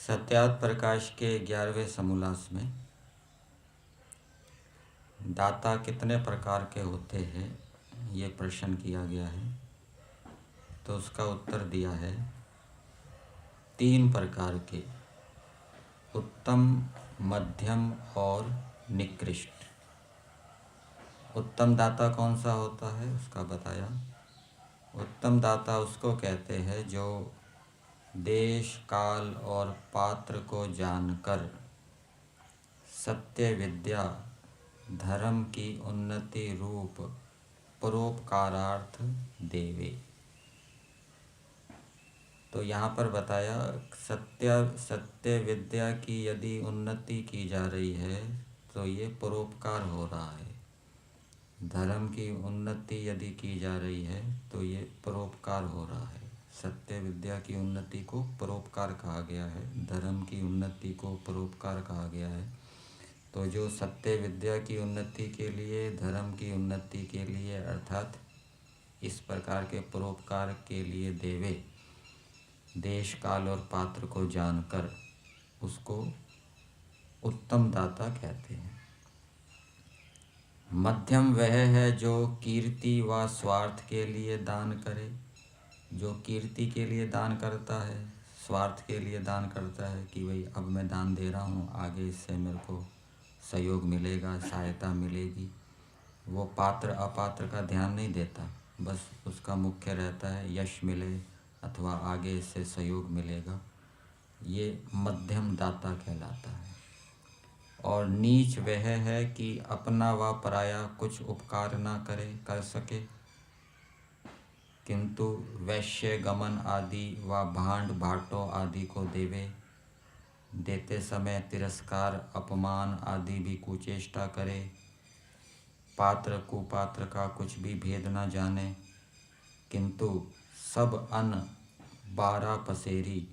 सत्यार्थ प्रकाश के 11वें समोल्लास में दाता कितने प्रकार के होते हैं ये प्रश्न किया गया है। तो उसका उत्तर दिया है 3 प्रकार के, उत्तम, मध्यम और निकृष्ट। उत्तम दाता कौन सा होता है उसका बताया। उत्तम दाता उसको कहते हैं जो देश, काल और पात्र को जानकर सत्य विद्या, धर्म की उन्नति रूप परोपकारार्थ देवे। तो यहाँ पर बताया सत्य विद्या की यदि उन्नति की जा रही है तो ये परोपकार हो रहा है। धर्म की उन्नति यदि की जा रही है तो ये परोपकार हो रहा है। सत्य विद्या की उन्नति को परोपकार कहा गया है, धर्म की उन्नति को परोपकार कहा गया है। तो जो सत्य विद्या की उन्नति के लिए, धर्म की उन्नति के लिए अर्थात इस प्रकार के परोपकार के लिए देवे, देश, काल और पात्र को जानकर उसको उत्तम दाता कहते हैं। मध्यम वह है जो कीर्ति व स्वार्थ के लिए दान करे। जो कीर्ति के लिए दान करता है, स्वार्थ के लिए दान करता है कि भाई अब मैं दान दे रहा हूँ, आगे इससे मेरे को सहयोग मिलेगा, सहायता मिलेगी। वो पात्र अपात्र का ध्यान नहीं देता, बस उसका मुख्य रहता है यश मिले अथवा आगे इससे सहयोग मिलेगा। ये मध्यम दाता कहलाता है। और नीच वह है कि अपना व पराया कुछ उपकार न कर सके, किंतु वैश्य गमन आदि व भांड भाटों आदि को देते समय तिरस्कार, अपमान आदि भी कुचेष्टा करे। पात्र कुपात्र का कुछ भी भेद न जाने, किंतु सब अन्न 12 पसेरी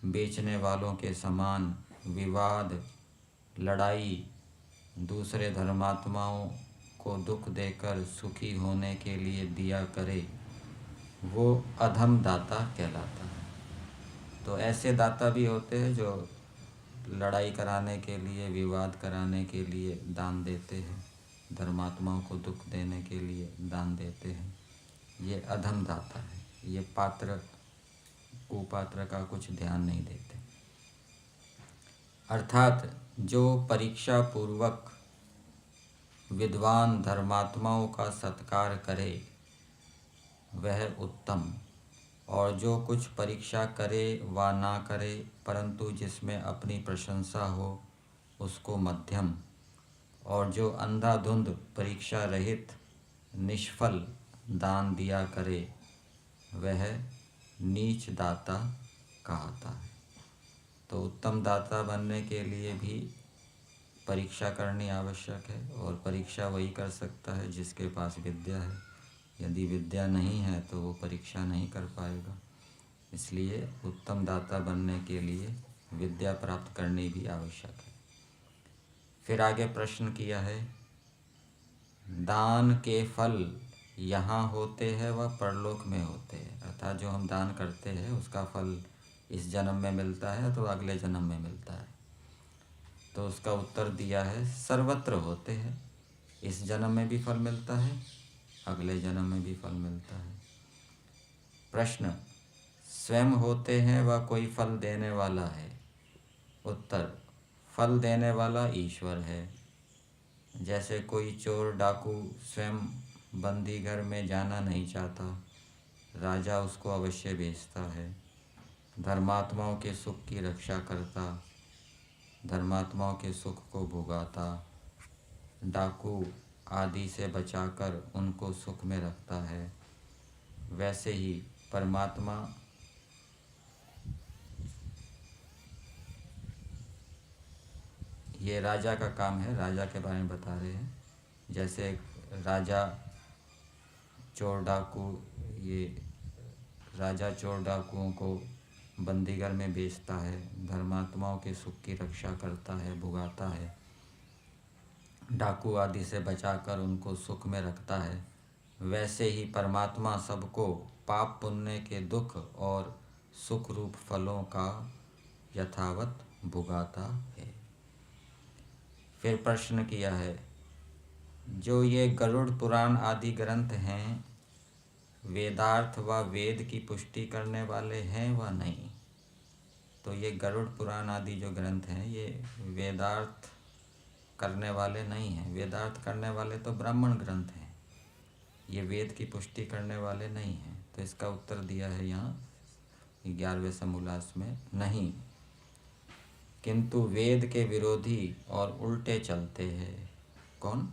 बेचने वालों के समान विवाद, लड़ाई, दूसरे धर्मात्माओं को दुख देकर सुखी होने के लिए दिया करे, वो अधम दाता कहलाता है। तो ऐसे दाता भी होते हैं जो लड़ाई कराने के लिए, विवाद कराने के लिए दान देते हैं, धर्मात्माओं को दुख देने के लिए दान देते हैं। ये अधम दाता है। ये पात्र कुपात्र का कुछ ध्यान नहीं देते। अर्थात जो परीक्षा पूर्वक विद्वान धर्मात्माओं का सत्कार करे वह उत्तम, और जो कुछ परीक्षा करे व ना करे परंतु जिसमें अपनी प्रशंसा हो उसको मध्यम, और जो अंधाधुंध परीक्षा रहित निष्फल दान दिया करे वह नीच दाता कहता है। तो उत्तम दाता बनने के लिए भी परीक्षा करनी आवश्यक है, और परीक्षा वही कर सकता है जिसके पास विद्या है। यदि विद्या नहीं है तो वो परीक्षा नहीं कर पाएगा। इसलिए उत्तम दाता बनने के लिए विद्या प्राप्त करनी भी आवश्यक है। फिर आगे प्रश्न किया है, दान के फल यहाँ होते हैं व परलोक में होते हैं। अर्थात जो हम दान करते हैं उसका फल इस जन्म में मिलता है तो अगले जन्म में मिलता है। तो उसका उत्तर दिया है सर्वत्र होते हैं। इस जन्म में भी फल मिलता है, अगले जन्म में भी फल मिलता है। प्रश्न, स्वयं होते हैं व कोई फल देने वाला है। उत्तर, फल देने वाला ईश्वर है। जैसे कोई चोर डाकू स्वयं बंदी घर में जाना नहीं चाहता, राजा उसको अवश्य भेजता है। धर्मात्माओं के सुख की रक्षा करता, धर्मात्माओं के सुख को भोगाता, डाकू आदि से बचाकर उनको सुख में रखता है। वैसे ही परमात्मा ये राजा का काम है, राजा के बारे में बता रहे हैं। जैसे राजा चोर डाकू, ये राजा चोर डाकुओं को बंदीगर में बेचता है, धर्मात्माओं के सुख की रक्षा करता है, भुगाता है, डाकू आदि से बचाकर उनको सुख में रखता है। वैसे ही परमात्मा सबको पाप पुण्य के दुख और सुख रूप फलों का यथावत भुगाता है। फिर प्रश्न किया है, जो ये गरुड़ पुराण आदि ग्रंथ हैं, वेदार्थ व वेद की पुष्टि करने वाले हैं व नहीं? तो ये गरुड़ पुराण आदि जो ग्रंथ हैं ये वेदार्थ करने वाले नहीं हैं। वेदार्थ करने वाले तो ब्राह्मण ग्रंथ हैं, ये वेद की पुष्टि करने वाले नहीं हैं। तो इसका उत्तर दिया है यहाँ 11वें समूलास में, नहीं, किंतु वेद के विरोधी और उल्टे चलते हैं। कौन?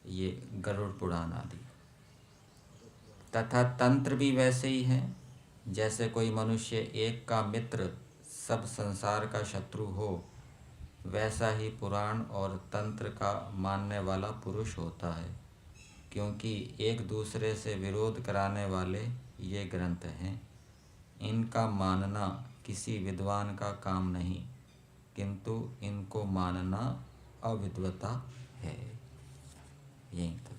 ये गरुड़ पुराण आदि। तथा तंत्र भी वैसे ही हैं, जैसे कोई मनुष्य एक का मित्र सब संसार का शत्रु हो, वैसा ही पुराण और तंत्र का मानने वाला पुरुष होता है, क्योंकि एक दूसरे से विरोध कराने वाले ये ग्रंथ हैं। इनका मानना किसी विद्वान का काम नहीं, किंतु इनको मानना अविद्वता है। यही तो।